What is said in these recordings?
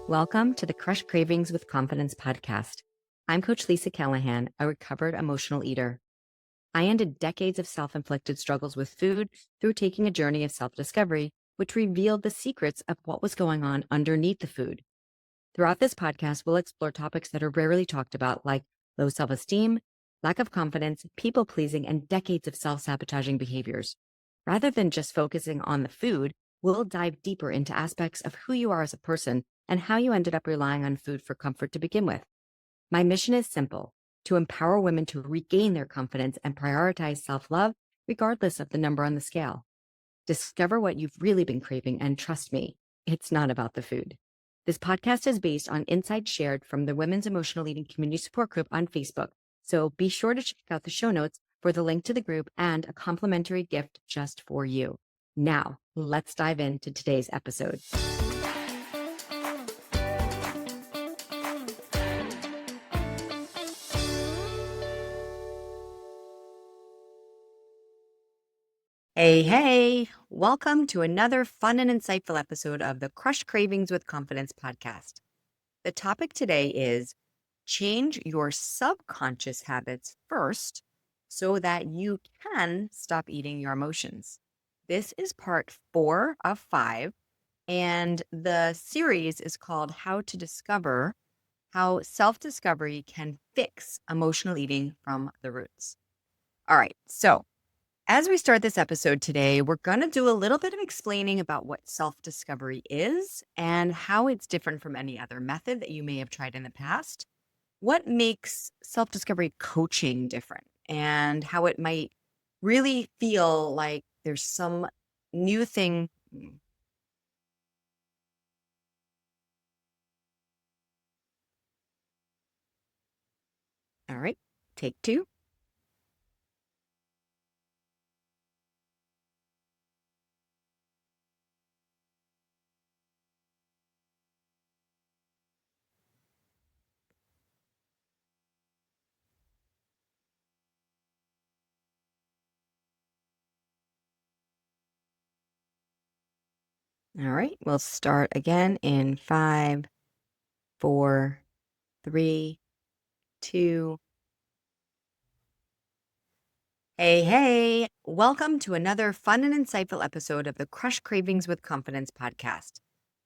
Welcome to the Crush Cravings with Confidence podcast. I'm Coach Lisa Callahan, a recovered emotional eater. I ended decades of self-inflicted struggles with food through taking a journey of self-discovery, which revealed the secrets of what was going on underneath the food. Throughout this podcast, we'll explore topics that are rarely talked about, like low self-esteem, lack of confidence, people-pleasing, and decades of self-sabotaging behaviors. Rather than just focusing on the food, we'll dive deeper into aspects of who you are as a person and how you ended up relying on food for comfort to begin with. My mission is simple: to empower women to regain their confidence and prioritize self-love, regardless of the number on the scale. Discover what you've really been craving, and trust me, it's not about the food. This podcast is based on insights shared from the Women's Emotional Eating Community Support Group on Facebook, so be sure to check out the show notes for the link to the group and a complimentary gift just for you. Now, let's dive into today's episode. Hey, welcome to another fun and insightful episode of the Crush Cravings with Confidence podcast. The topic today is change your subconscious habits first so that you can stop eating your emotions. This is part 4 of 5, and the series is called How to Discover How Self-Discovery Can Fix Emotional Eating from the Roots. All right, so as we start this episode today, we're going to do a little bit of explaining about what self-discovery is and how it's different from any other method that you may have tried in the past. What makes self-discovery coaching different, and how it might really feel like there's some new thing. All right, take 2. All right, we'll start again in 5, 4, 3, 2. Hey, welcome to another fun and insightful episode of the Crush Cravings with Confidence podcast.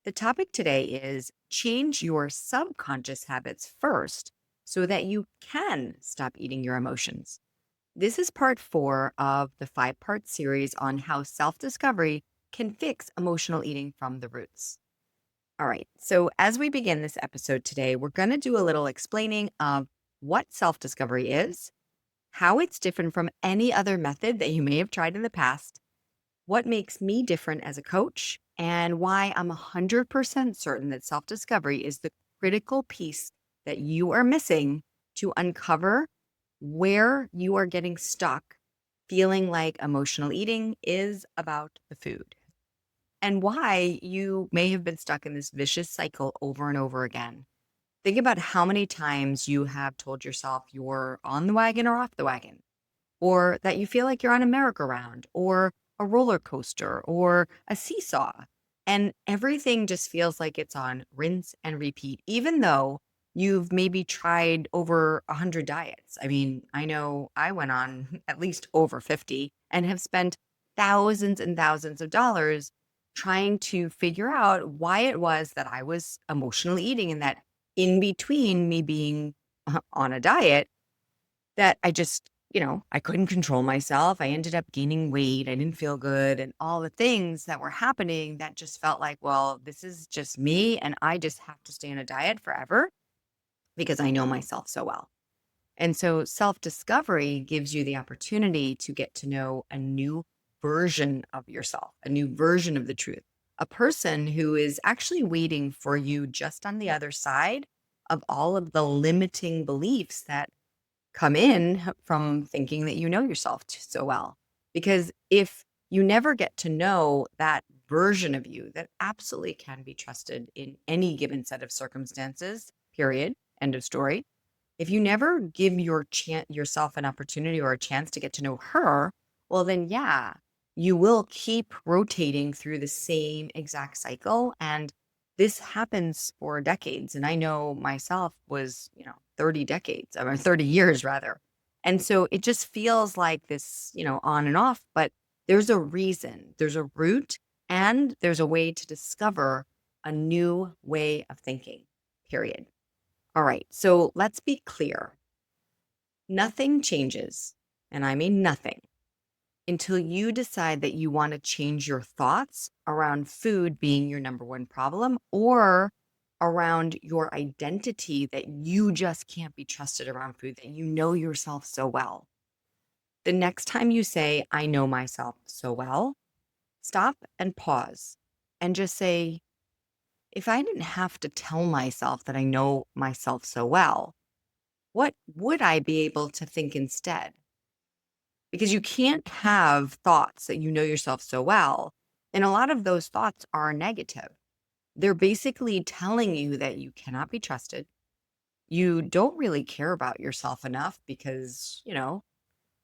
The topic today is change your subconscious habits first so that you can stop eating your emotions. This is part 4 of the 5-part series on how self-discovery can fix emotional eating from the roots. All right, so as we begin this episode today, we're going to do a little explaining of what self-discovery is, how it's different from any other method that you may have tried in the past, what makes me different as a coach, and why I'm 100% certain that self-discovery is the critical piece that you are missing to uncover where you are getting stuck, feeling like emotional eating is about the food, and why you may have been stuck in this vicious cycle over and over again. Think about how many times you have told yourself you're on the wagon or off the wagon, or that you feel like you're on a merry-go-round or a roller coaster or a seesaw. And everything just feels like it's on rinse and repeat, even though you've maybe tried over 100 diets. I mean, I know I went on at least over 50 and have spent thousands and thousands of dollars trying to figure out why it was that I was emotionally eating, and that in between me being on a diet, that I just, I couldn't control myself. I ended up gaining weight. I didn't feel good. And all the things that were happening that just felt like, well, this is just me. And I just have to stay on a diet forever because I know myself so well. And so self discovery gives you the opportunity to get to know a new version of yourself, a new version of the truth, a person who is actually waiting for you just on the other side of all of the limiting beliefs that come in from thinking that you know yourself so well. Because if you never get to know that version of you that absolutely can be trusted in any given set of circumstances, period, end of story. If you never give yourself an opportunity or a chance to get to know her, well, then, yeah, you will keep rotating through the same exact cycle. And this happens for decades. And I know myself was, 30 decades, or 30 years rather. And so it just feels like this, on and off, but there's a reason, there's a root, and there's a way to discover a new way of thinking, period. All right. So let's be clear. Nothing changes, and I mean nothing, until you decide that you want to change your thoughts around food being your number one problem or around your identity that you just can't be trusted around food, that you know yourself so well. The next time you say, I know myself so well, stop and pause and just say, if I didn't have to tell myself that I know myself so well, what would I be able to think instead? Because you can't have thoughts that you know yourself so well. And a lot of those thoughts are negative. They're basically telling you that you cannot be trusted. You don't really care about yourself enough because,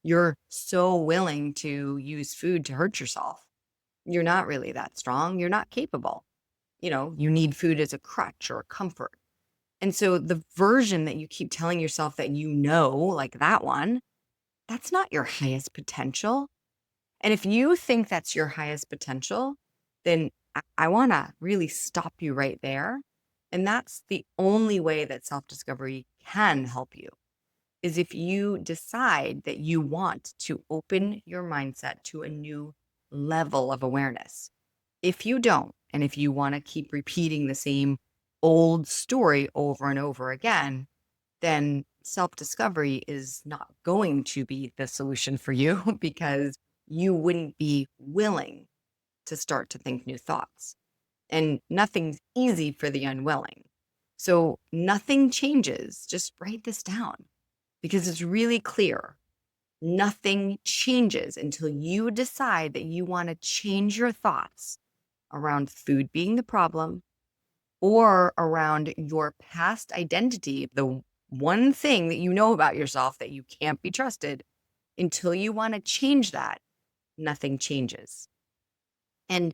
you're so willing to use food to hurt yourself. You're not really that strong. You're not capable. You need food as a crutch or a comfort. And so the version that you keep telling yourself that like that one, that's not your highest potential. And if you think that's your highest potential, then I want to really stop you right there. And that's the only way that self discovery can help you is if you decide that you want to open your mindset to a new level of awareness. If you don't, and if you want to keep repeating the same old story over and over again, then self discovery is not going to be the solution for you because you wouldn't be willing to start to think new thoughts. And nothing's easy for the unwilling. So nothing changes. Just write this down because it's really clear. Nothing changes until you decide that you want to change your thoughts around food being the problem or around your past identity, the one thing that you know about yourself that you can't be trusted. Until you want to change that, nothing changes. And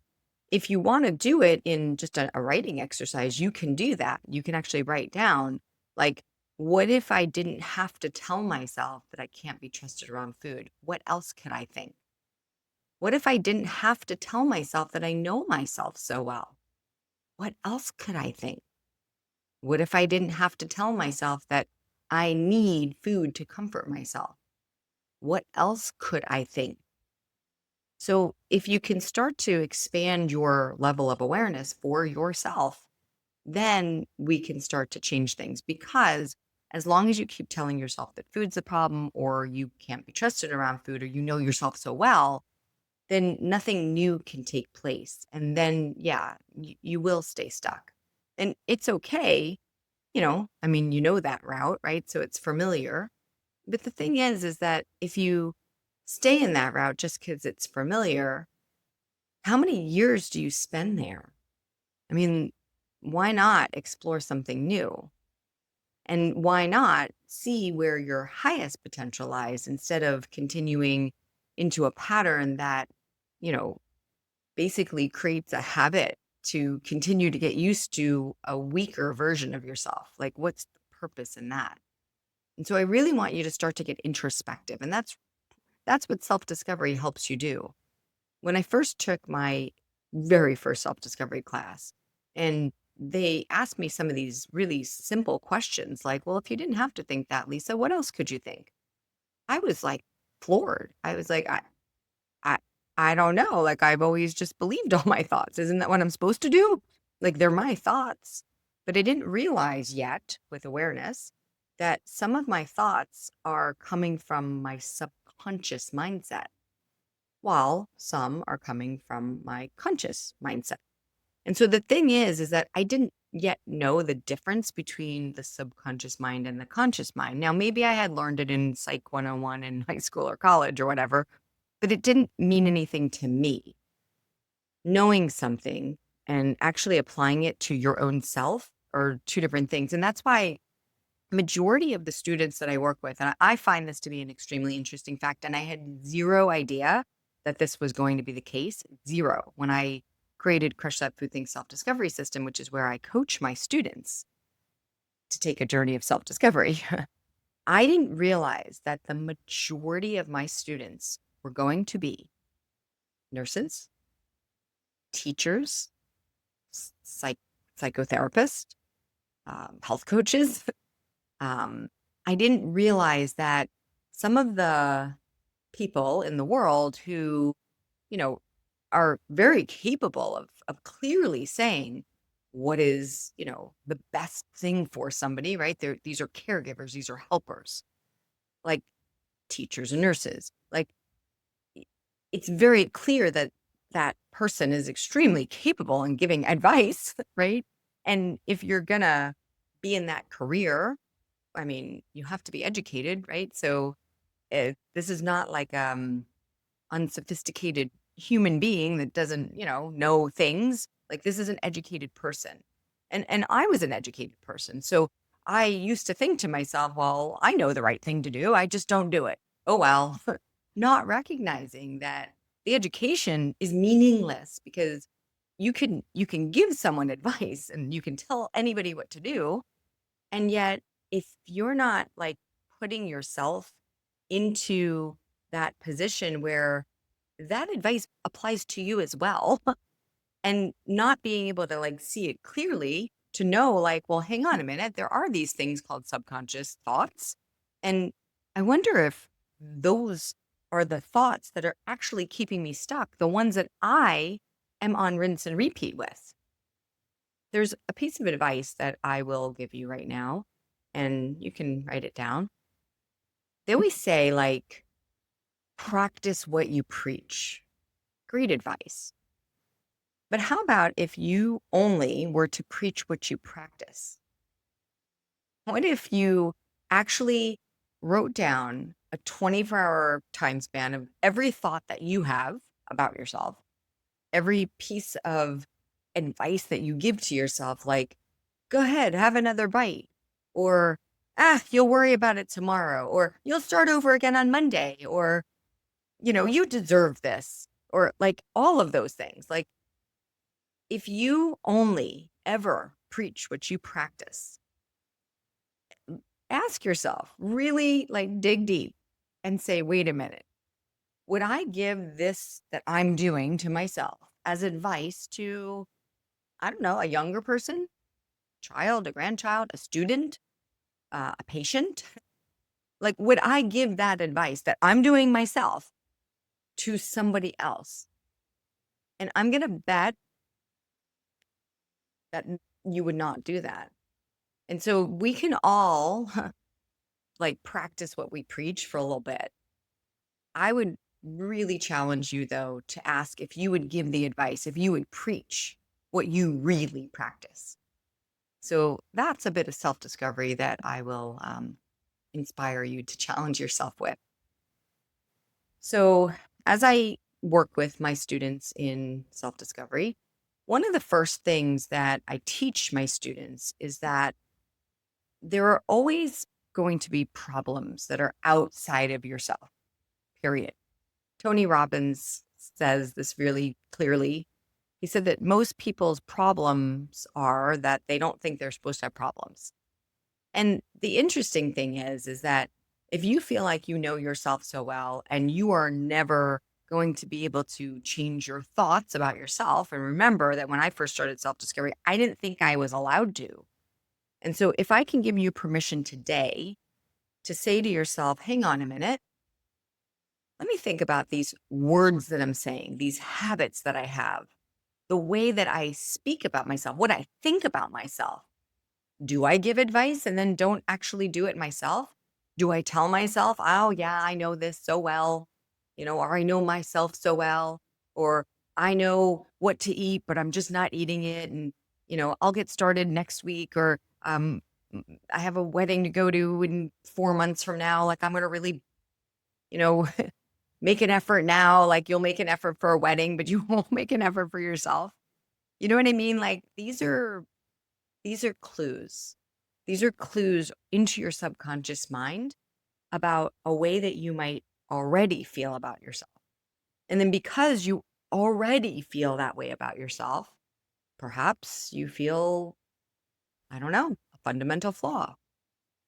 if you want to do it in just a writing exercise, you can do that. You can actually write down, like, what if I didn't have to tell myself that I can't be trusted around food? What else could I think? What if I didn't have to tell myself that I know myself so well? What else could I think? What if I didn't have to tell myself that I need food to comfort myself? What else could I think? So, if you can start to expand your level of awareness for yourself, then we can start to change things because as long as you keep telling yourself that food's the problem or you can't be trusted around food or you know yourself so well, then nothing new can take place. And then, yeah, you will stay stuck. And it's okay. You know that route, right? So it's familiar. But the thing is that if you stay in that route just because it's familiar, how many years do you spend there? I mean, why not explore something new? And why not see where your highest potential lies instead of continuing into a pattern that, you know, basically creates a habit to continue to get used to a weaker version of yourself? Like, what's the purpose in that? And so I really want you to start to get introspective. And that's what self-discovery helps you do. When I first took my very first self-discovery class, and they asked me some of these really simple questions like, well, if you didn't have to think that, Lisa, what else could you think? I was like floored. I was like, I I don't know. Like I've always just believed all my thoughts. Isn't that what I'm supposed to do? Like they're my thoughts. But I didn't realize yet with awareness that some of my thoughts are coming from my subconscious mindset, while some are coming from my conscious mindset. And so the thing is that I didn't yet know the difference between the subconscious mind and the conscious mind. Now, maybe I had learned it in Psych 101 in high school or college or whatever, but it didn't mean anything to me. Knowing something and actually applying it to your own self are two different things. And that's why majority of the students that I work with, and I find this to be an extremely interesting fact, and I had zero idea that this was going to be the case. Zero. When I created Crush That Food Thing Self-Discovery System, which is where I coach my students to take a journey of self-discovery, I didn't realize that the majority of my students were going to be nurses, teachers, psych psychotherapists, health coaches. Um, I didn't realize that some of the people in the world who, you know, are very capable of clearly saying what is, the best thing for somebody, right? These are caregivers, these are helpers, like teachers and nurses. Like i- it's very clear that that person is extremely capable in giving advice, right? And if you're gonna be in that career, I mean, you have to be educated, right? So this is not like unsophisticated human being that doesn't, know things. Like this is an educated person. And I was an educated person. So I used to think to myself, well, I know the right thing to do. I just don't do it. Oh well. Not recognizing that the education is meaningless because you can give someone advice and you can tell anybody what to do. And yet if you're not like putting yourself into that position where that advice applies to you as well and not being able to like see it clearly to know like, well, hang on a minute, there are these things called subconscious thoughts. And I wonder if those are the thoughts that are actually keeping me stuck, the ones that I am on rinse and repeat with. There's a piece of advice that I will give you right now, and you can write it down. They always say, like, practice what you preach. Great advice. But how about if you only were to preach what you practice? What if you actually wrote down a 24-hour time span of every thought that you have about yourself, every piece of advice that you give to yourself, like, go ahead, have another bite, or, you'll worry about it tomorrow, or you'll start over again on Monday, or, you deserve this, or like all of those things. Like, if you only ever preach what you practice, ask yourself, really like dig deep and say, wait a minute, would I give this that I'm doing to myself as advice to, I don't know, a younger person, child, a grandchild, a student, a patient? Like, would I give that advice that I'm doing myself to somebody else? And I'm going to bet that you would not do that. And so we can all like practice what we preach for a little bit. I would really challenge you, though, to ask if you would give the advice, if you would preach what you really practice. So that's a bit of self discovery that I will inspire you to challenge yourself with. So, as I work with my students in self discovery, one of the first things that I teach my students is that there are always going to be problems that are outside of yourself, period. Tony Robbins says this really clearly. He said that most people's problems are that they don't think they're supposed to have problems. And the interesting thing is that if you feel like you know yourself so well and you are never going to be able to change your thoughts about yourself, and remember that when I first started self discovery, I didn't think I was allowed to. And so if I can give you permission today to say to yourself, hang on a minute, let me think about these words that I'm saying, these habits that I have, the way that I speak about myself, what I think about myself. Do I give advice and then don't actually do it myself? Do I tell myself, oh, yeah, I know this so well, or I know myself so well, or I know what to eat, but I'm just not eating it. And, I'll get started next week, or I have a wedding to go to in 4 months from now. Like, I'm going to really, you know, make an effort now. Like, you'll make an effort for a wedding, but you won't make an effort for yourself. You know what I mean? Like, these are clues. These are clues into your subconscious mind about a way that you might already feel about yourself. And then because you already feel that way about yourself, perhaps you feel, I don't know, a fundamental flaw,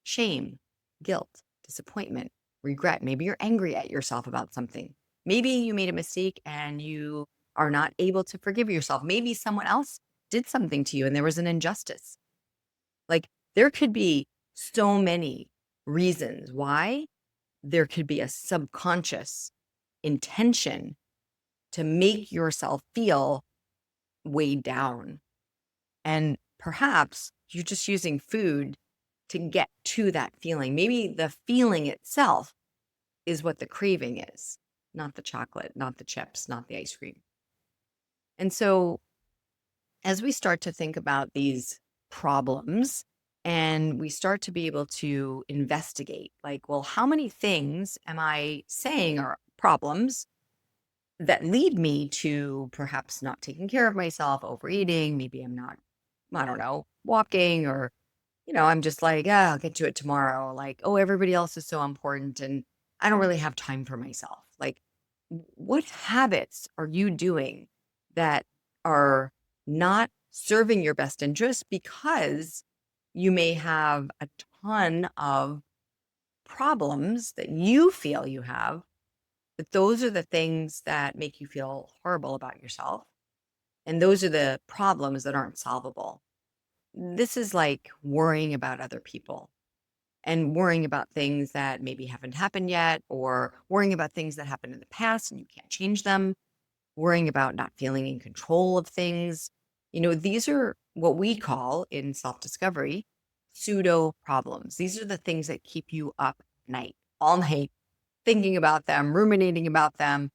shame, guilt, disappointment, regret. Maybe you're angry at yourself about something. Maybe you made a mistake and you are not able to forgive yourself. Maybe someone else did something to you and there was an injustice. Like there could be so many reasons why there could be a subconscious intention to make yourself feel weighed down. And perhaps you're just using food to get to that feeling. Maybe the feeling itself is what the craving is, not the chocolate, not the chips, not the ice cream. And so as we start to think about these problems and we start to be able to investigate, like, well, how many things am I saying are problems that lead me to perhaps not taking care of myself, overeating? Maybe I'm not, I don't know, walking, or, I'm just like, I'll get to it tomorrow. Like, oh, everybody else is so important and I don't really have time for myself. Like, what habits are you doing that are not serving your best interest because you may have a ton of problems that you feel you have, but those are the things that make you feel horrible about yourself. And those are the problems that aren't solvable. This is like worrying about other people and worrying about things that maybe haven't happened yet, or worrying about things that happened in the past and you can't change them, worrying about not feeling in control of things. These are what we call in self discovery pseudo problems. These are the things that keep you up at night, all night, thinking about them, ruminating about them,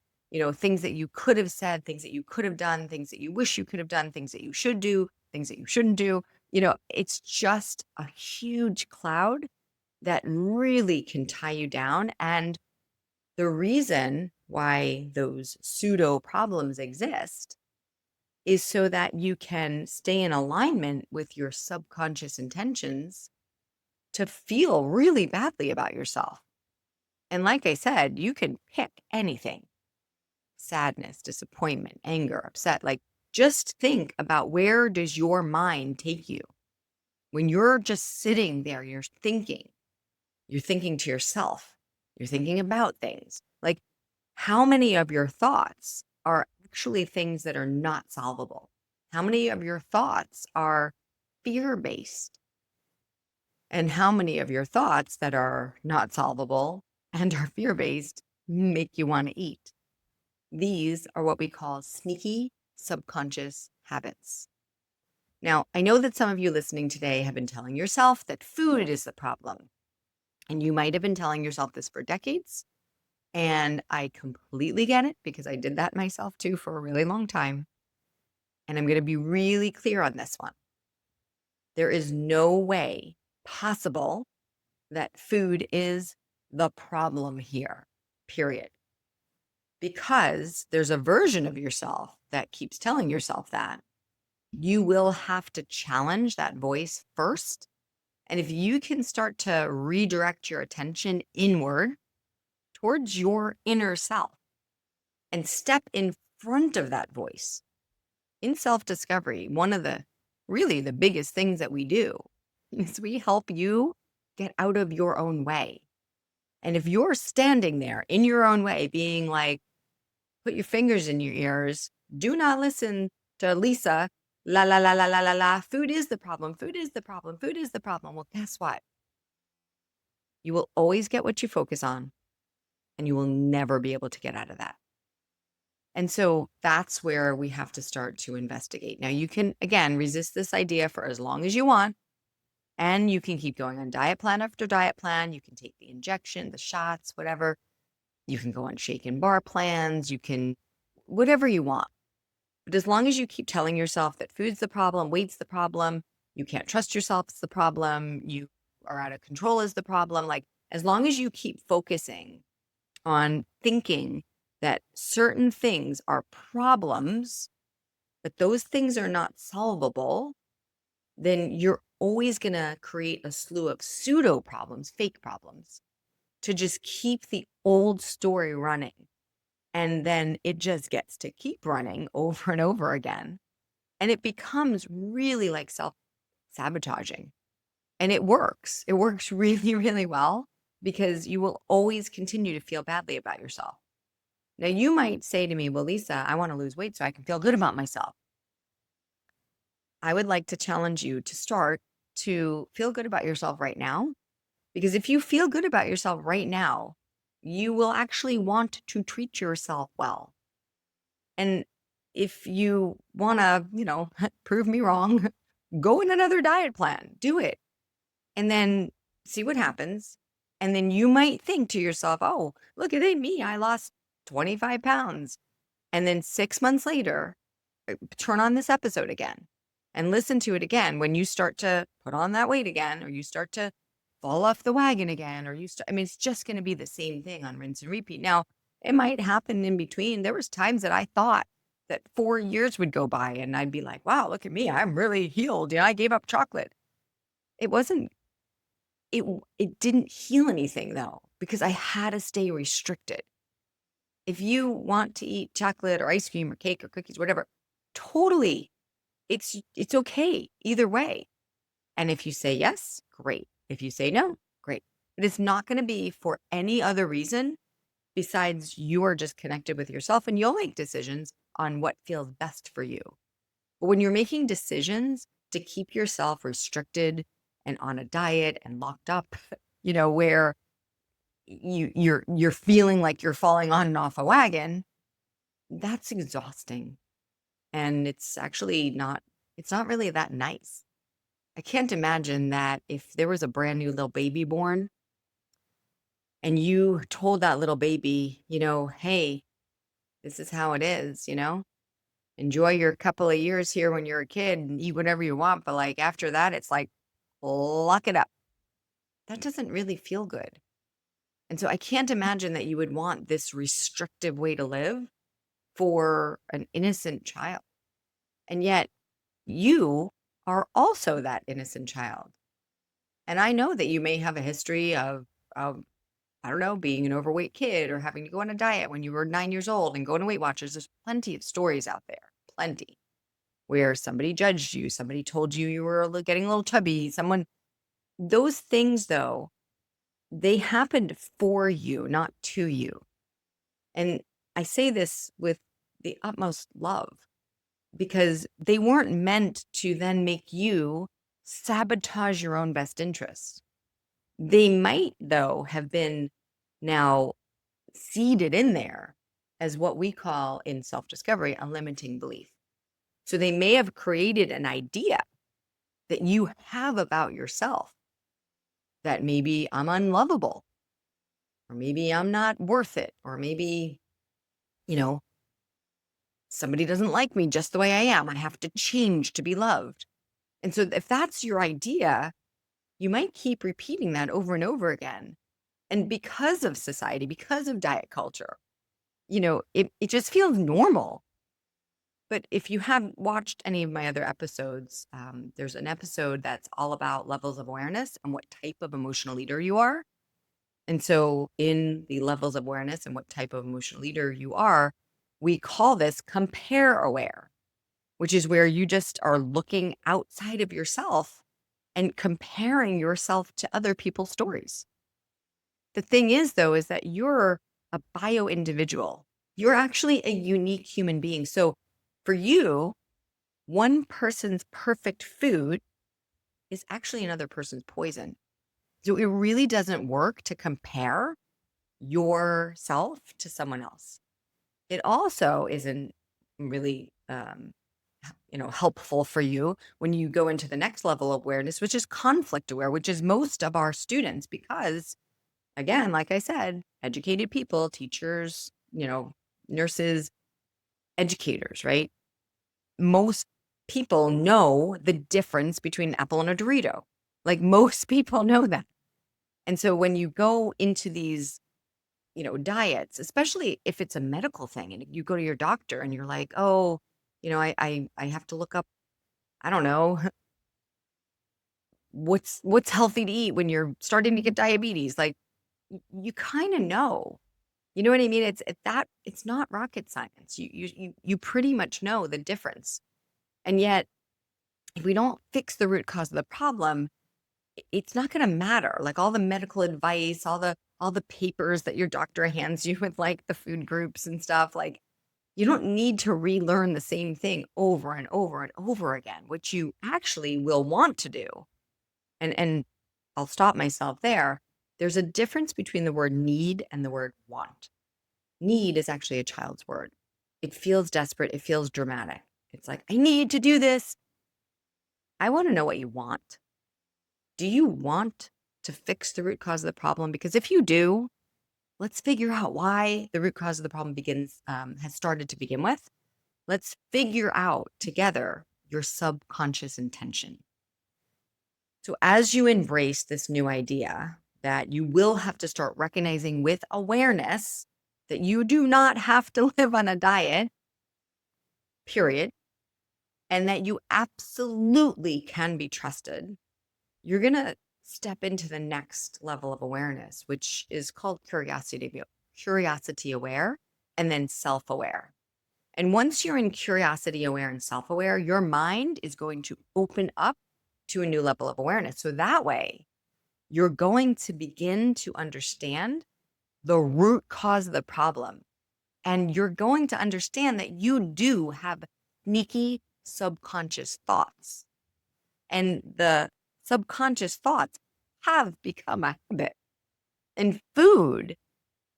things that you could have said, things that you could have done, things that you wish you could have done, things that you should do, things that you shouldn't do. It's just a huge cloud that really can tie you down. And the reason why those pseudo problems exist is so that you can stay in alignment with your subconscious intentions to feel really badly about yourself. And like I said, you can pick anything: sadness, disappointment, anger, upset. Like, just think about, where does your mind take you? When you're just sitting there, you're thinking to yourself, you're thinking about things. Like, how many of your thoughts are actually things that are not solvable? How many of your thoughts are fear based? And how many of your thoughts that are not solvable and are fear based make you want to eat? These are what we call sneaky subconscious habits. Now, I know that some of you listening today have been telling yourself that food is the problem. And you might have been telling yourself this for decades. And I completely get it, because I did that myself too for a really long time. And I'm going to be really clear on this one. There is no way possible that food is the problem here, period. Because there's a version of yourself that keeps telling yourself that. You will have to challenge that voice first. And if you can start to redirect your attention inward towards your inner self and step in front of that voice in self discovery, one of the really the biggest things that we do is we help you get out of your own way. And if you're standing there in your own way, being like, put your fingers in your ears, do not listen to Lisa, la, la, la, la, la, la, la, food is the problem, food is the problem, food is the problem. Well, guess what? You will always get what you focus on, and you will never be able to get out of that. And so that's where we have to start to investigate. Now, you can, again, resist this idea for as long as you want, and you can keep going on diet plan after diet plan. You can take the injection, the shots, whatever. You can go on shake and bar plans. You can, whatever you want. But as long as you keep telling yourself that food's the problem, weight's the problem, you can't trust yourself, it's the problem, you are out of control is the problem. Like, as long as you keep focusing on thinking that certain things are problems, but those things are not solvable, then you're always going to create a slew of pseudo problems, fake problems, to just keep the old story running. And then it just gets to keep running over and over again. And it becomes really like self sabotaging. And it works. It works really, really well because you will always continue to feel badly about yourself. Now, you might say to me, well, Lisa, I want to lose weight so I can feel good about myself. I would like to challenge you to start to feel good about yourself right now. Because if you feel good about yourself right now, you will actually want to treat yourself well. And if you want to, prove me wrong, go in another diet plan, do it, and then see what happens. And then you might think to yourself, oh, look at me. I lost 25 pounds. And then 6 months later, turn on this episode again and listen to it again when you start to put on that weight again, or you start to fall off the wagon again, or it's just going to be the same thing on rinse and repeat. Now, it might happen in between. There was times that I thought that 4 years would go by and I'd be like, wow, look at me. I'm really healed. I gave up chocolate. It wasn't, it didn't heal anything though, because I had to stay restricted. If you want to eat chocolate or ice cream or cake or cookies, whatever, totally, it's okay either way. And if you say yes, great. If you say no, great. But it's not going to be for any other reason besides you are just connected with yourself, and you'll make decisions on what feels best for you. But when you're making decisions to keep yourself restricted and on a diet and locked up, where you're feeling like you're falling on and off a wagon, that's exhausting. And it's not really that nice. I can't imagine that if there was a brand new little baby born and you told that little baby, hey, this is how it is, enjoy your couple of years here when you're a kid and eat whatever you want. But like after that, it's like, lock it up. That doesn't really feel good. And so I can't imagine that you would want this restrictive way to live for an innocent child. And yet you are also that innocent child. And I know that you may have a history of I don't know, being an overweight kid or having to go on a diet when you were 9 years old and going to Weight Watchers. There's plenty of stories out there, plenty, where somebody judged you, somebody told you you were getting a little chubby, those things though, they happened for you, not to you. And I say this with the utmost love because they weren't meant to then make you sabotage your own best interests. They might, though, have been now seeded in there as what we call in self discovery a limiting belief. So they may have created an idea that you have about yourself that maybe I'm unlovable, or maybe I'm not worth it, or maybe, you know, somebody doesn't like me just the way I am. I have to change to be loved. And so if that's your idea, you might keep repeating that over and over again. And because of society, because of diet culture, it just feels normal. But if you haven't watched any of my other episodes, there's an episode that's all about levels of awareness and what type of emotional leader you are. And so in the levels of awareness and what type of emotional leader you are, we call this compare aware, which is where you just are looking outside of yourself and comparing yourself to other people's stories. The thing is, though, is that you're a bio individual. You're actually a unique human being. So for you, one person's perfect food is actually another person's poison. So it really doesn't work to compare yourself to someone else. It also isn't really, helpful for you when you go into the next level of awareness, which is conflict aware, which is most of our students, because again, like I said, educated people, teachers, nurses, educators, right? Most people know the difference between an apple and a Dorito. Like most people know that. And so when you go into these, diets, especially if it's a medical thing and you go to your doctor and you're like, oh, I have to look up, I don't know, what's healthy to eat when you're starting to get diabetes. Like you kind of know. You know what I mean? It's not rocket science. You pretty much know the difference. And yet, if we don't fix the root cause of the problem, it's not going to matter. Like all the medical advice, all the papers that your doctor hands you with like the food groups and stuff, like you don't need to relearn the same thing over and over and over again, which you actually will want to do. And I'll stop myself there. There's a difference between the word need and the word want. Need is actually a child's word. It feels desperate, it feels dramatic. It's like, I need to do this. I want to know what you want. Do you want to fix the root cause of the problem? Because if you do, let's figure out why the root cause of the problem has started to begin with. Let's figure out together your subconscious intention. So as you embrace this new idea that you will have to start recognizing with awareness that you do not have to live on a diet, period, and that you absolutely can be trusted, you're going to step into the next level of awareness, which is called curiosity aware and then self-aware. And once you're in curiosity aware and self-aware, your mind is going to open up to a new level of awareness. So that way, you're going to begin to understand the root cause of the problem. And you're going to understand that you do have sneaky subconscious thoughts. And the subconscious thoughts have become a habit. And food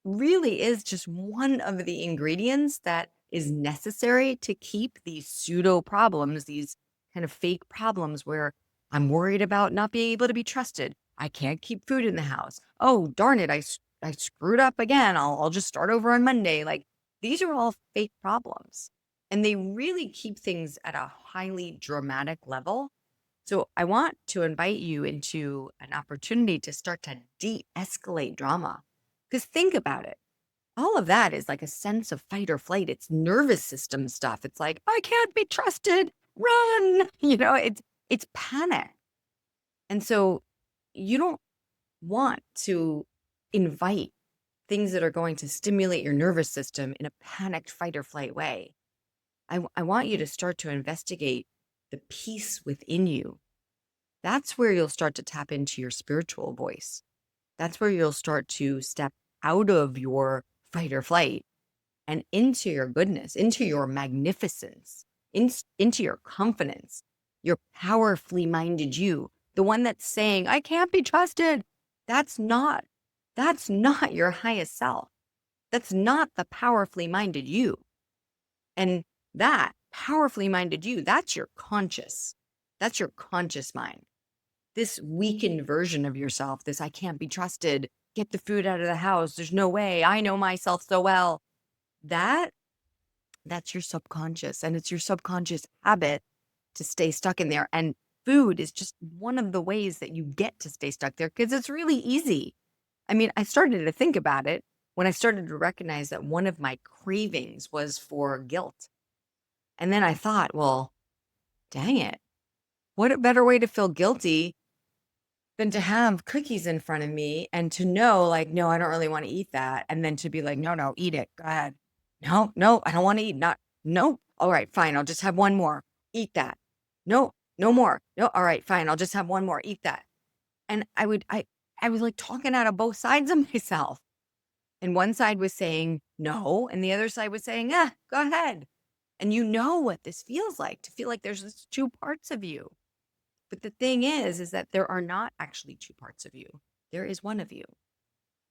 really is just one of the ingredients that is necessary to keep these pseudo problems, these kind of fake problems where I'm worried about not being able to be trusted. I can't keep food in the house. Oh, darn it. I screwed up again. I'll just start over on Monday. Like these are all fake problems and they really keep things at a highly dramatic level. So I want to invite you into an opportunity to start to de-escalate drama. Because think about it. All of that is like a sense of fight or flight. It's nervous system stuff. It's like, I can't be trusted. Run. It's panic. And so you don't want to invite things that are going to stimulate your nervous system in a panicked fight or flight way. I want you to start to investigate the peace within you. That's where you'll start to tap into your spiritual voice. That's where you'll start to step out of your fight or flight and into your goodness, into your magnificence, into your confidence, your powerfully minded you, the one that's saying, I can't be trusted. That's not your highest self. That's not the powerfully minded you. And that powerfully minded you, that's your conscious. That's your conscious mind. This weakened version of yourself, this I can't be trusted, get the food out of the house, there's no way, I know myself so well. That's your subconscious, and it's your subconscious habit to stay stuck in there. And food is just one of the ways that you get to stay stuck there because it's really easy. I mean, I started to think about it when I started to recognize that one of my cravings was for guilt. And then I thought, well, dang it, what a better way to feel guilty than to have cookies in front of me and to know, like, no, I don't really want to eat that. And then to be like, no, eat it. Go ahead. No, I don't want to eat. No. All right, fine. I'll just have one more. Eat that. No, no more. No. All right, fine. I'll just have one more. Eat that. And I was like talking out of both sides of myself. And one side was saying no. And the other side was saying, go ahead. And you know what this feels like, to feel like there's this two parts of you. But the thing is that there are not actually two parts of you. There is one of you,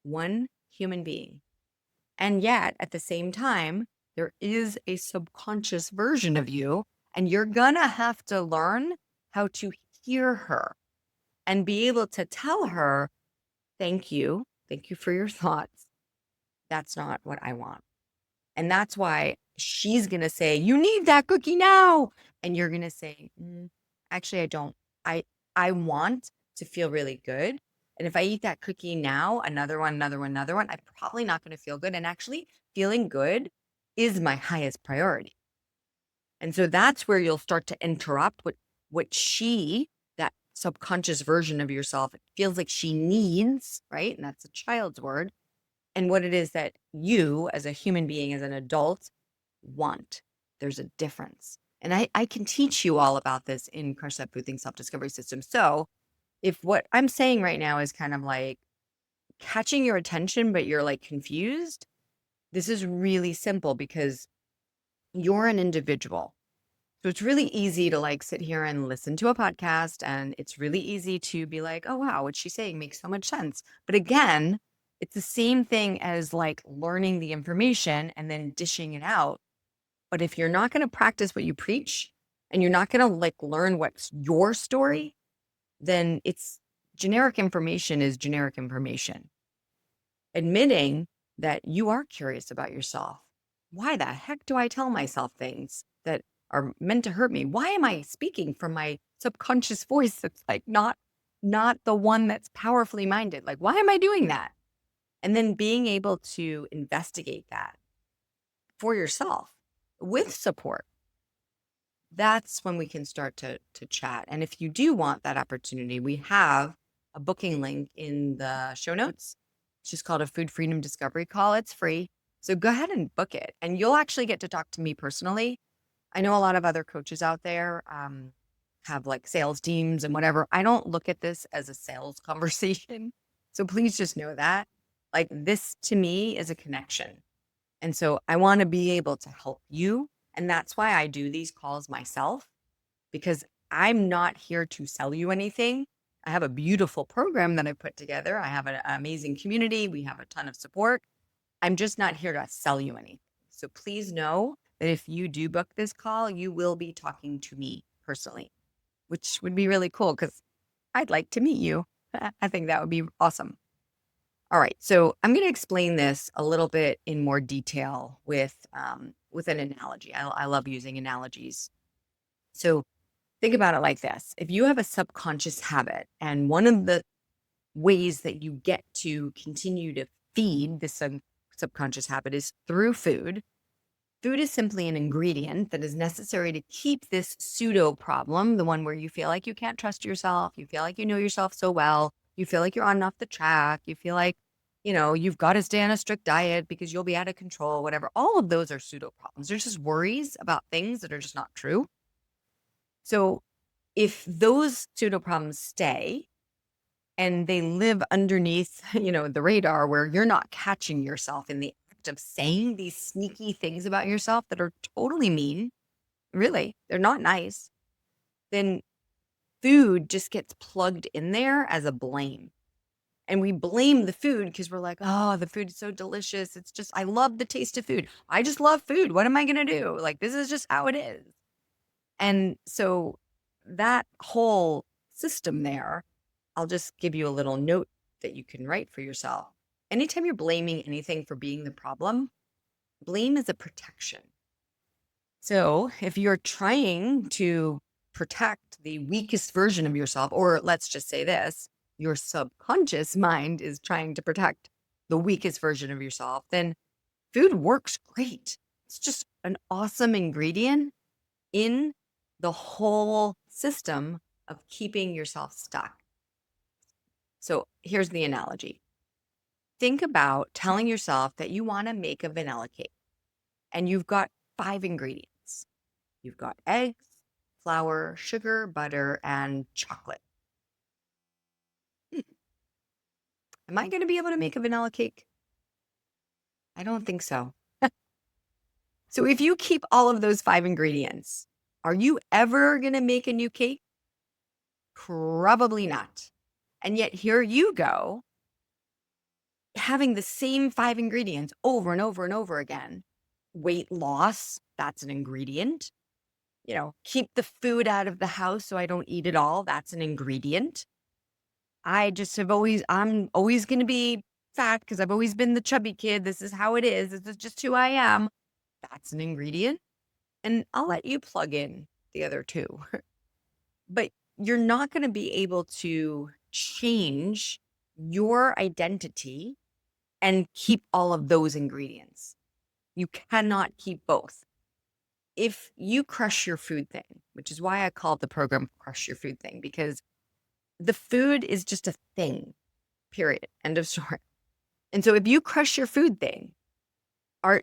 one human being. And yet at the same time, there is a subconscious version of you, and you're gonna have to learn how to hear her and be able to tell her, thank you for your thoughts. That's not what I want. And that's why she's going to say, you need that cookie now. And you're going to say, actually, I don't. I want to feel really good. And if I eat that cookie now, another one, I'm probably not going to feel good. And actually, feeling good is my highest priority. And so that's where you'll start to interrupt what she, that subconscious version of yourself, it feels like she needs, right? And that's a child's word. And what it is that you as a human being, as an adult, want. There's a difference. And I can teach you all about this in Crush That Food Thing Self-Discovery System. So if what I'm saying right now is kind of like catching your attention, but you're like confused, this is really simple because you're an individual. So it's really easy to like sit here and listen to a podcast, and it's really easy to be like, oh, wow, what she's saying makes so much sense. But again, it's the same thing as like learning the information and then dishing it out. But if you're not going to practice what you preach and you're not going to like learn what's your story, then it's generic information is generic information. Admitting that you are curious about yourself. Why the heck do I tell myself things that are meant to hurt me? Why am I speaking from my subconscious voice that's like not the one that's powerfully minded? Like, why am I doing that? And then being able to investigate that for yourself with support. That's when we can start to chat. And if you do want that opportunity, we have a booking link in the show notes. It's just called a Food Freedom Discovery Call. It's free. So go ahead and book it. And you'll actually get to talk to me personally. I know a lot of other coaches out there have like sales teams and whatever. I don't look at this as a sales conversation. So please just know that. Like this to me is a connection. And so I want to be able to help you. And that's why I do these calls myself, because I'm not here to sell you anything. I have a beautiful program that I put together. I have an amazing community. We have a ton of support. I'm just not here to sell you anything. So please know that if you do book this call, you will be talking to me personally, which would be really cool because I'd like to meet you. I think that would be awesome. All right, so I'm going to explain this a little bit in more detail with an analogy. I love using analogies. So think about it like this. If you have a subconscious habit, and one of the ways that you get to continue to feed this subconscious habit is through food. Food is simply an ingredient that is necessary to keep this pseudo problem, the one where you feel like you can't trust yourself, you feel like you know yourself so well, you feel like you're on and off the track, you feel like, you've got to stay on a strict diet because you'll be out of control, whatever. All of those are pseudo problems. There's just worries about things that are just not true. So if those pseudo problems stay and they live underneath, the radar where you're not catching yourself in the act of saying these sneaky things about yourself that are totally mean, really, they're not nice, then food just gets plugged in there as a blame. And we blame the food because we're like, oh, the food is so delicious. It's just, I love the taste of food. I just love food. What am I going to do? Like, this is just how it is. And so that whole system there, I'll just give you a little note that you can write for yourself. Anytime you're blaming anything for being the problem, blame is a protection. So if you're trying to protect the weakest version of yourself, or let's just say this, your subconscious mind is trying to protect the weakest version of yourself, then food works great. It's just an awesome ingredient in the whole system of keeping yourself stuck. So here's the analogy. Think about telling yourself that you want to make a vanilla cake and you've got 5 ingredients. You've got eggs, flour, sugar, butter, and chocolate. Am I going to be able to make a vanilla cake? I don't think so. So if you keep all of those 5 ingredients, are you ever going to make a new cake? Probably not. And yet here you go, having the same 5 ingredients over and over and over again. Weight loss, that's an ingredient. Keep the food out of the house so I don't eat it all. That's an ingredient. I'm always going to be fat because I've always been the chubby kid. This is how it is. This is just who I am. That's an ingredient. And I'll let you plug in the other 2. But you're not going to be able to change your identity and keep all of those ingredients. You cannot keep both. If you crush your food thing, which is why I called the program Crush Your Food Thing, because the food is just a thing, period, end of story. And so if you crush your food thing,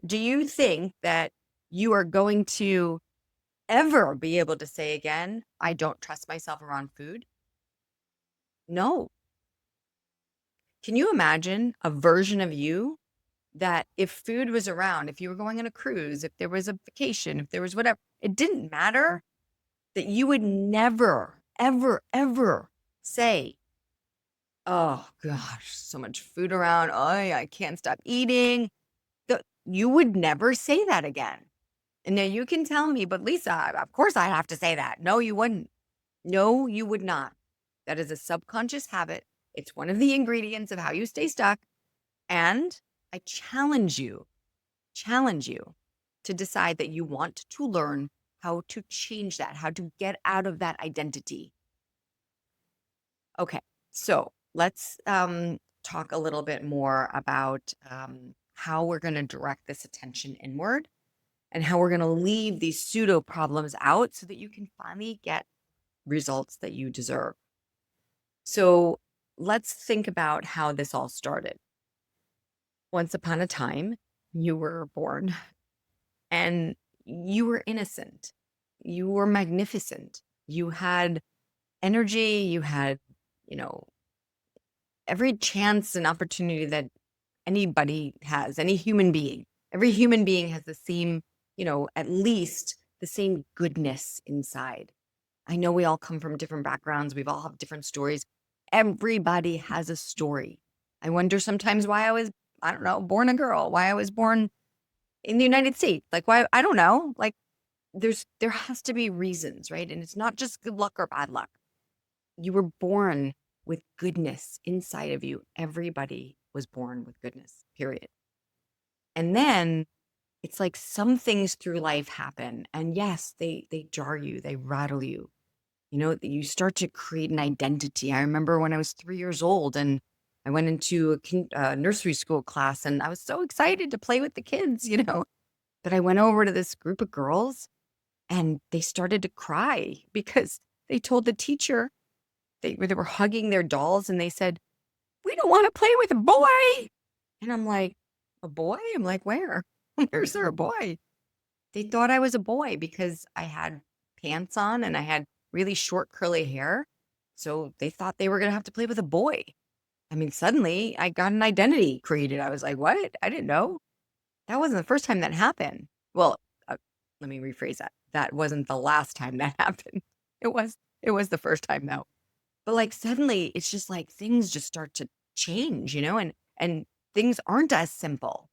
Do you think that you are going to ever be able to say again, I don't trust myself around food? No. Can you imagine a version of you that if food was around, if you were going on a cruise, if there was a vacation, if there was whatever, it didn't matter, that you would never, ever, ever say, oh gosh, so much food around. Oh, I can't stop eating. You would never say that again. And now you can tell me, but Lisa, of course I have to say that. No, you wouldn't. No, you would not. That is a subconscious habit. It's one of the ingredients of how you stay stuck. And I challenge you to decide that you want to learn how to change that, how to get out of that identity. Okay, so let's talk a little bit more about how we're going to direct this attention inward and how we're going to leave these pseudo problems out so that you can finally get results that you deserve. So let's think about how this all started. Once upon a time, you were born and you were innocent. You were magnificent. You had energy. You had, you know, every chance and opportunity that anybody has, any human being. Every human being has the same, at least the same goodness inside. I know we all come from different backgrounds. We've all have different stories. Everybody has a story. I wonder sometimes why I was, I don't know, born a girl, why I was born in the United States. Like why, I don't know. Like there has to be reasons, right? And it's not just good luck or bad luck. You were born with goodness inside of you. Everybody was born with goodness, period. And then it's like some things through life happen. And yes, they jar you, they rattle you. You start to create an identity. I remember when I was 3 years old and I went into a nursery school class and I was so excited to play with the kids, But I went over to this group of girls and they started to cry because they told the teacher they were hugging their dolls and they said, "We don't want to play with a boy." And I'm like, "A boy?" I'm like, "Where? Where's there a boy?" They thought I was a boy because I had pants on and I had really short curly hair. So they thought they were going to have to play with a boy. I mean, suddenly I got an identity created. I was like, "What? I didn't know." That wasn't the first time that happened. Well, let me rephrase that. That wasn't the last time that happened. It was the first time though. But like suddenly it's just like things just start to change, and things aren't as simple.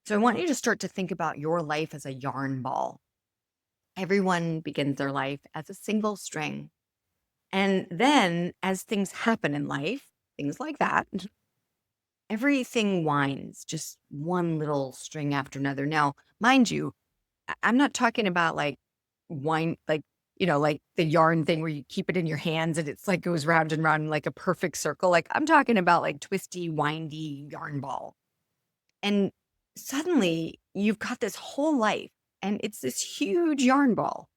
So I want you to start to think about your life as a yarn ball. Everyone begins their life as a single string. And then as things happen in life, things like that, everything winds just one little string after another. Now, mind you, I'm not talking about like wind, like the yarn thing where you keep it in your hands and it's like goes round and round in like a perfect circle. Like I'm talking about like twisty, windy yarn ball. And suddenly you've got this whole life and it's this huge yarn ball.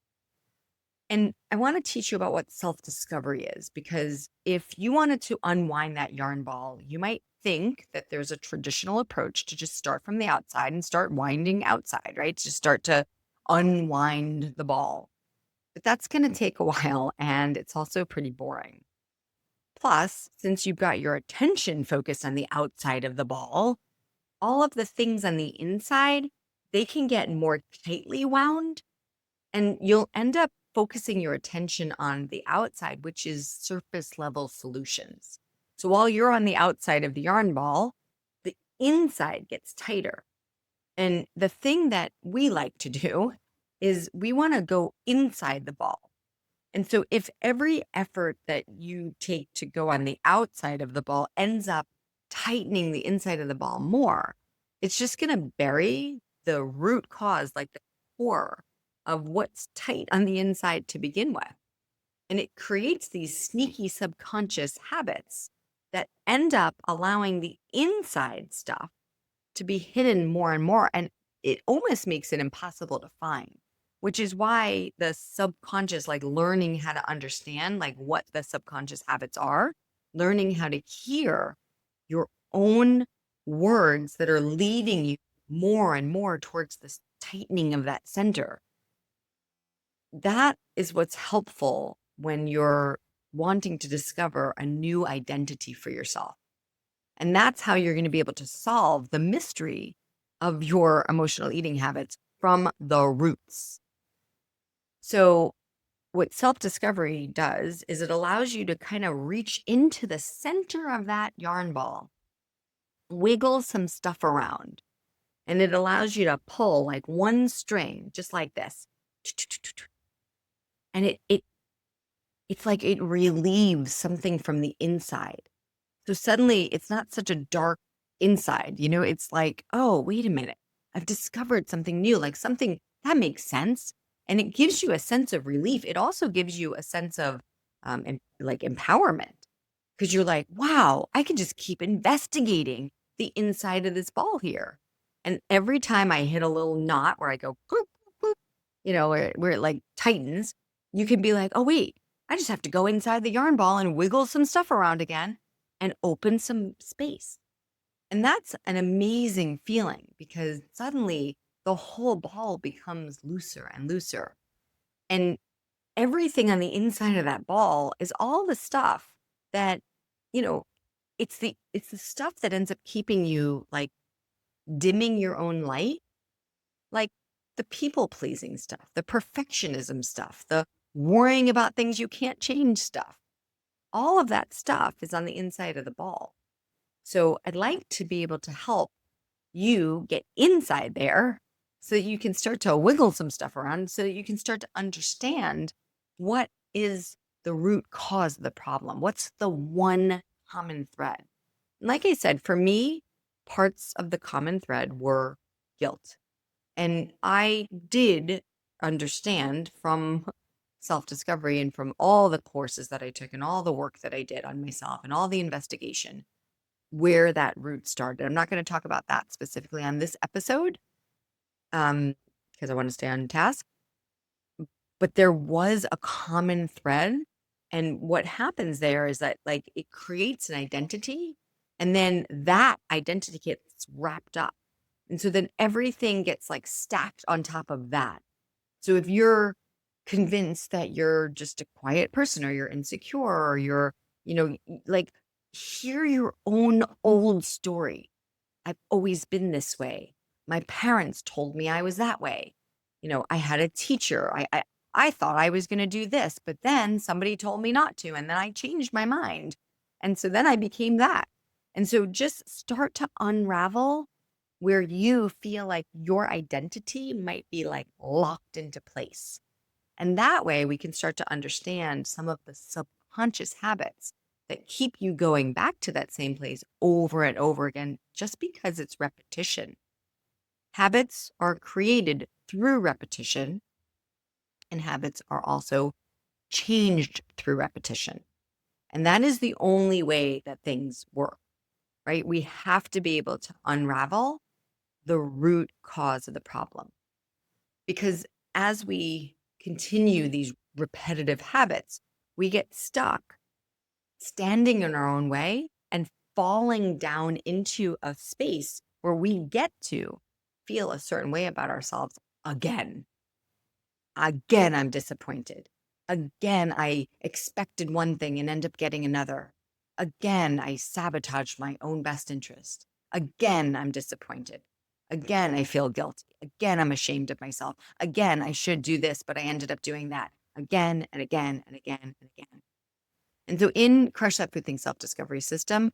And I want to teach you about what self discovery is because if you wanted to unwind that yarn ball, you might think that there's a traditional approach to just start from the outside and start winding outside, right? To start to unwind the ball. But that's going to take a while and it's also pretty boring. Plus, since you've got your attention focused on the outside of the ball, all of the things on the inside, they can get more tightly wound and you'll end up focusing your attention on the outside, which is surface level solutions. So while you're on the outside of the yarn ball, the inside gets tighter. And the thing that we like to do is we want to go inside the ball. And so if every effort that you take to go on the outside of the ball ends up tightening the inside of the ball more, it's just going to bury the root cause, like the core of what's tight on the inside to begin with. And it creates these sneaky subconscious habits that end up allowing the inside stuff to be hidden more and more. And it almost makes it impossible to find, which is why the subconscious, like learning how to understand like what the subconscious habits are, learning how to hear your own words that are leading you more and more towards this tightening of that center. That is what's helpful when you're wanting to discover a new identity for yourself. And that's how you're going to be able to solve the mystery of your emotional eating habits from the roots. So, what self discovery does is it allows you to kind of reach into the center of that yarn ball, wiggle some stuff around, and it allows you to pull like one string, just like this. And it's like it relieves something from the inside. So suddenly it's not such a dark inside, it's like, oh, wait a minute. I've discovered something new, like something that makes sense. And it gives you a sense of relief. It also gives you a sense of like empowerment because you're like, wow, I can just keep investigating the inside of this ball here. And every time I hit a little knot where I go, boop, boop, boop, where it like tightens, you can be like, oh, wait, I just have to go inside the yarn ball and wiggle some stuff around again and open some space. And that's an amazing feeling because suddenly the whole ball becomes looser and looser. And everything on the inside of that ball is all the stuff that, you know, it's the stuff that ends up keeping you like dimming your own light, like the people pleasing stuff, the perfectionism stuff, the worrying about things you can't change stuff. All of that stuff is on the inside of the ball. So I'd like to be able to help you get inside there so that you can start to wiggle some stuff around so that you can start to understand what is the root cause of the problem. What's the one common thread? And like I said, for me, parts of the common thread were guilt. And I did understand from self discovery and from all the courses that I took and all the work that I did on myself and all the investigation where that root started. I'm not going to talk about that specifically on this episode, because I want to stay on task. But there was a common thread. And what happens there is that like it creates an identity and then that identity gets wrapped up. And so then everything gets like stacked on top of that. So if you're convinced that you're just a quiet person or you're insecure or you're, like hear your own old story. I've always been this way. My parents told me I was that way. I had a teacher. I thought I was going to do this, but then somebody told me not to. And then I changed my mind. And so then I became that. And so just start to unravel where you feel like your identity might be like locked into place. And that way we can start to understand some of the subconscious habits that keep you going back to that same place over and over again, just because it's repetition. Habits are created through repetition, and habits are also changed through repetition. And that is the only way that things work, right? We have to be able to unravel the root cause of the problem. Because as we continue these repetitive habits, we get stuck standing in our own way and falling down into a space where we get to feel a certain way about ourselves again. Again, I'm disappointed. Again, I expected one thing and end up getting another. Again, I sabotaged my own best interest. Again, I'm disappointed. Again, I feel guilty. Again, I'm ashamed of myself. Again, I should do this, but I ended up doing that again and again and again and again. And so in Crush That Food Thing Self-Discovery System,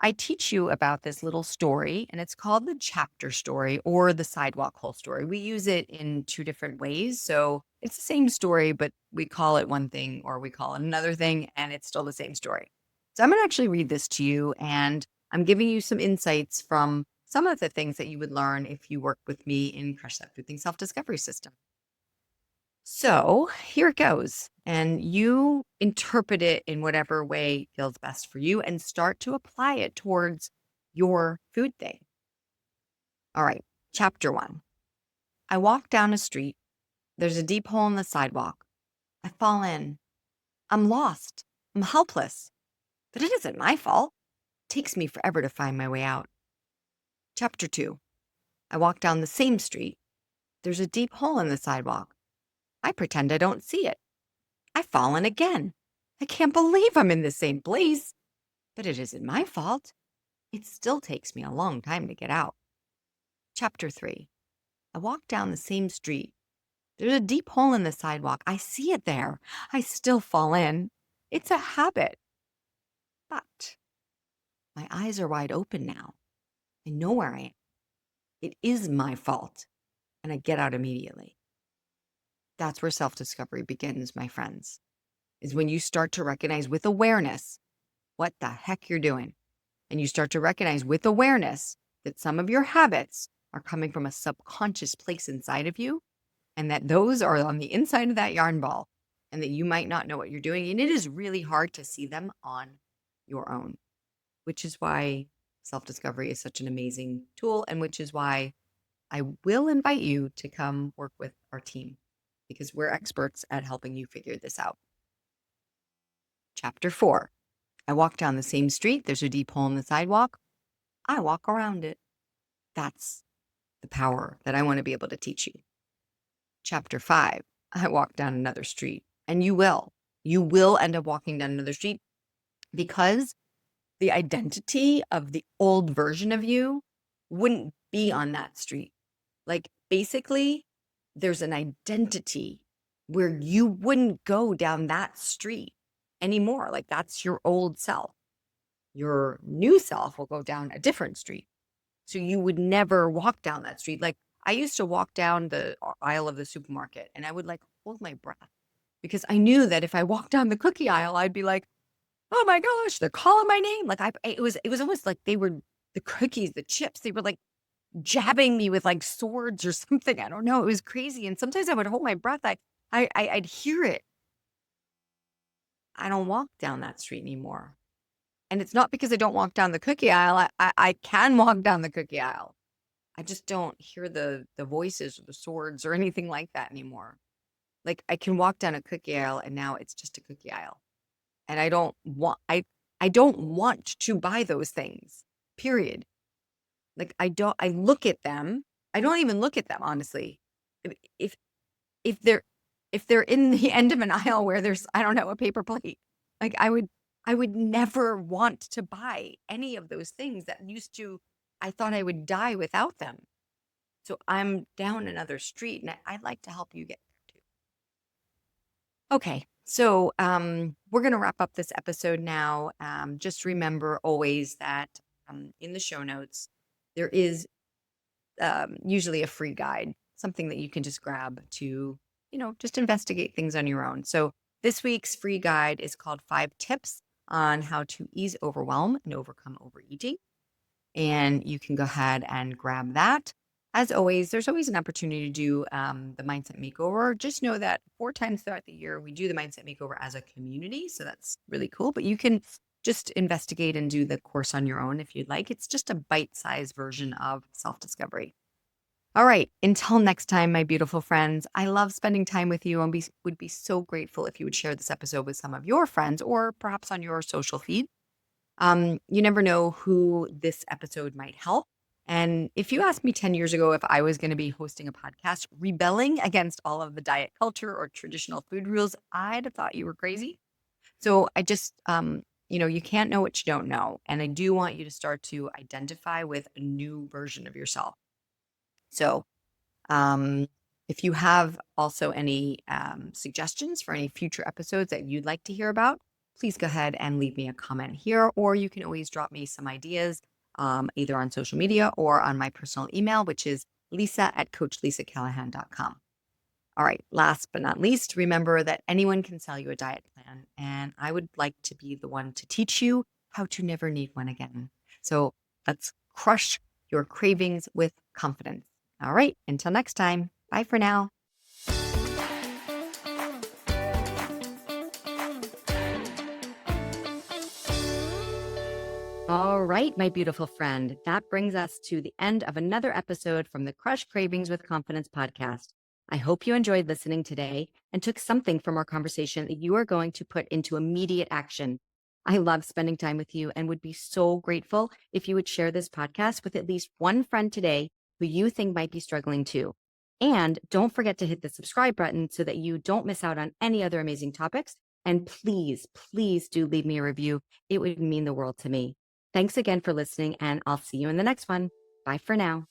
I teach you about this little story, and it's called the chapter story or the sidewalk hole story. We use it in two different ways. So it's the same story, but we call it one thing or we call it another thing, and it's still the same story. So I'm going to actually read this to you, and I'm giving you some insights from some of the things that you would learn if you work with me in Crush That Food Thing Self-Discovery System. So here it goes. And you interpret it in whatever way feels best for you and start to apply it towards your food thing. All right. Chapter 1. I walk down a street. There's a deep hole in the sidewalk. I fall in. I'm lost. I'm helpless. But it isn't my fault. It takes me forever to find my way out. Chapter 2. I walk down the same street. There's a deep hole in the sidewalk. I pretend I don't see it. I've fallen again. I can't believe I'm in the same place. But it isn't my fault. It still takes me a long time to get out. Chapter 3. I walk down the same street. There's a deep hole in the sidewalk. I see it there. I still fall in. It's a habit. But my eyes are wide open now. I know where I am. It is my fault. And I get out immediately. That's where self-discovery begins, my friends, is when you start to recognize with awareness what the heck you're doing. And you start to recognize with awareness that some of your habits are coming from a subconscious place inside of you, and that those are on the inside of that yarn ball, and that you might not know what you're doing. And it is really hard to see them on your own, which is why self-discovery is such an amazing tool, and which is why I will invite you to come work with our team, because we're experts at helping you figure this out. Chapter 4. I walk down the same street. There's a deep hole in the sidewalk. I walk around it. That's the power that I want to be able to teach you. Chapter 5. I walk down another street. And you will. You will end up walking down another street, because the identity of the old version of you wouldn't be on that street. Like, basically, there's an identity where you wouldn't go down that street anymore. Like, that's your old self. Your new self will go down a different street. So you would never walk down that street. Like, I used to walk down the aisle of the supermarket, and I would like hold my breath, because I knew that if I walked down the cookie aisle, I'd be like, oh my gosh, they're calling my name. Like, it was almost like they were the cookies, the chips, they were like jabbing me with like swords or something. I don't know. It was crazy. And sometimes I would hold my breath. I'd hear it. I don't walk down that street anymore. And it's not because I don't walk down the cookie aisle. I can walk down the cookie aisle. I just don't hear the voices or the swords or anything like that anymore. Like, I can walk down a cookie aisle, and now it's just a cookie aisle. And I don't want to buy those things. Period. Like, I look at them. I don't even look at them, honestly. If if they're in the end of an aisle where there's, I don't know, a paper plate, like, I would never want to buy any of those things that I thought I would die without them. So I'm down another street, and I'd like to help you get there too. Okay, so we're going to wrap up this episode now. Just remember always that in the show notes, there is usually a free guide, something that you can just grab to, just investigate things on your own. So this week's free guide is called 5 Tips on How to Ease Overwhelm and Overcome Overeating. And you can go ahead and grab that. As always, there's always an opportunity to do the Mindset Makeover. Just know that 4 times throughout the year, we do the Mindset Makeover as a community. So that's really cool. But you can just investigate and do the course on your own if you'd like. It's just a bite-sized version of self-discovery. All right. Until next time, my beautiful friends, I love spending time with you, and would be so grateful if you would share this episode with some of your friends, or perhaps on your social feed. You never know who this episode might help. And if you asked me 10 years ago if I was going to be hosting a podcast rebelling against all of the diet culture or traditional food rules, I'd have thought you were crazy. So I just, you can't know what you don't know. And I do want you to start to identify with a new version of yourself. So if you have also any suggestions for any future episodes that you'd like to hear about, please go ahead and leave me a comment here, or you can always drop me some ideas either on social media or on my personal email, which is lisa@coachlisacallahan.com. All right, last but not least, remember that anyone can sell you a diet plan, and I would like to be the one to teach you how to never need one again. So let's crush your cravings with confidence. All right, until next time, bye for now. All right, my beautiful friend, that brings us to the end of another episode from the Crush Cravings with Confidence podcast. I hope you enjoyed listening today and took something from our conversation that you are going to put into immediate action. I love spending time with you and would be so grateful if you would share this podcast with at least one friend today who you think might be struggling too. And don't forget to hit the subscribe button so that you don't miss out on any other amazing topics. And please, please do leave me a review. It would mean the world to me. Thanks again for listening, and I'll see you in the next one. Bye for now.